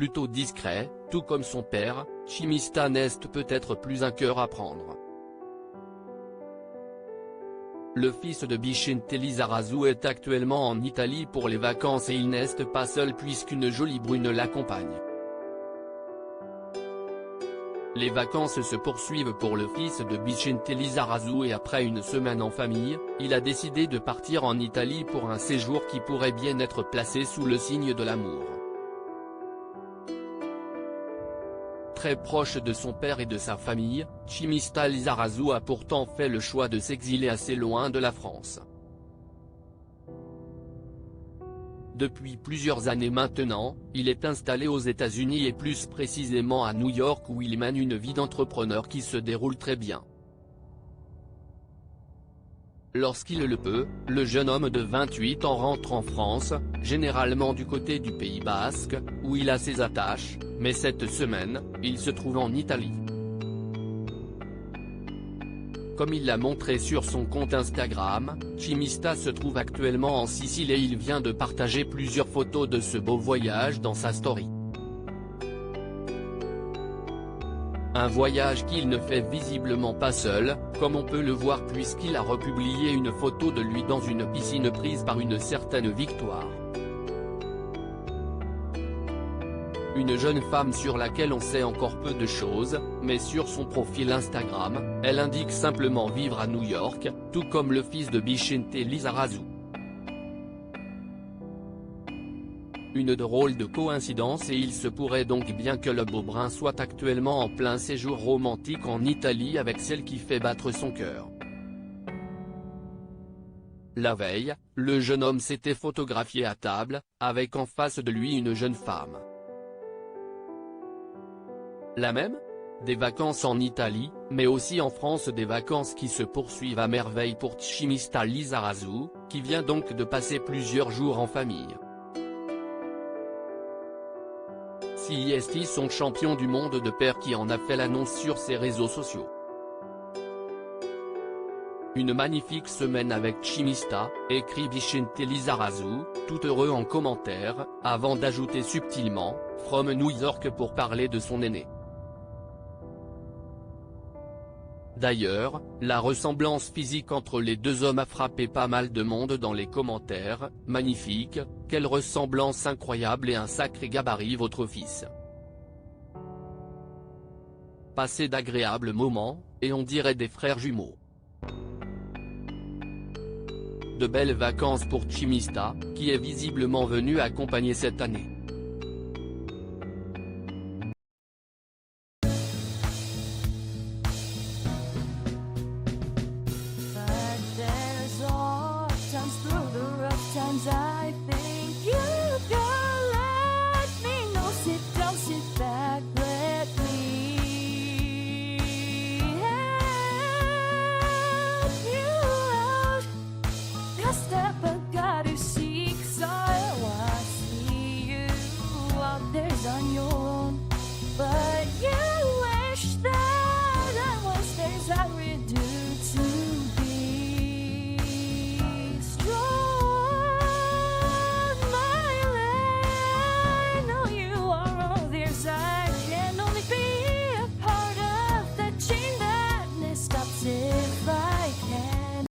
plutôt discret, tout comme son père, Chimista n'est peut-être plus un cœur à prendre. Le fils de Vicente Lizarazu est actuellement en Italie pour les vacances et il n'est pas seul puisqu'une jolie brune l'accompagne. Les vacances se poursuivent pour le fils de Vicente Lizarazu et après une semaine en famille, il a décidé de partir en Italie pour un séjour qui pourrait bien être placé sous le signe de l'amour. Très proche de son père et de sa famille, Chimista Lizarazu a pourtant fait le choix de s'exiler assez loin de la France. Depuis plusieurs années maintenant, il est installé aux États-Unis et plus précisément à New York où il mène une vie d'entrepreneur qui se déroule très bien. Lorsqu'il le peut, le jeune homme de 28 ans rentre en France, généralement du côté du Pays Basque, où il a ses attaches, mais cette semaine, il se trouve en Italie. Comme il l'a montré sur son compte Instagram, Chimista se trouve actuellement en Sicile et il vient de partager plusieurs photos de ce beau voyage dans sa story. Un voyage qu'il ne fait visiblement pas seul, comme on peut le voir puisqu'il a republié une photo de lui dans une piscine prise par une certaine Victoire. Une jeune femme sur laquelle on sait encore peu de choses, mais sur son profil Instagram, elle indique simplement vivre à New York, tout comme le fils de Vicente Lizarazu. Une drôle de coïncidence et il se pourrait donc bien que le beau brun soit actuellement en plein séjour romantique en Italie avec celle qui fait battre son cœur. La veille, le jeune homme s'était photographié à table, avec en face de lui une jeune femme. La même ? Des vacances en Italie, mais aussi en France, des vacances qui se poursuivent à merveille pour Chimista Lizarazu, qui vient donc de passer plusieurs jours en famille. CIST son champion du monde de paire qui en a fait l'annonce sur ses réseaux sociaux. Une magnifique semaine avec Chimista, écrit Vicente Lizarazu, tout heureux en commentaire, avant d'ajouter subtilement, from New York pour parler de son aîné. D'ailleurs, la ressemblance physique entre les deux hommes a frappé pas mal de monde dans les commentaires, magnifique, quelle ressemblance incroyable et un sacré gabarit votre fils. Passez d'agréables moments, et on dirait des frères jumeaux. De belles vacances pour Chimista, qui est visiblement venu accompagner cette année.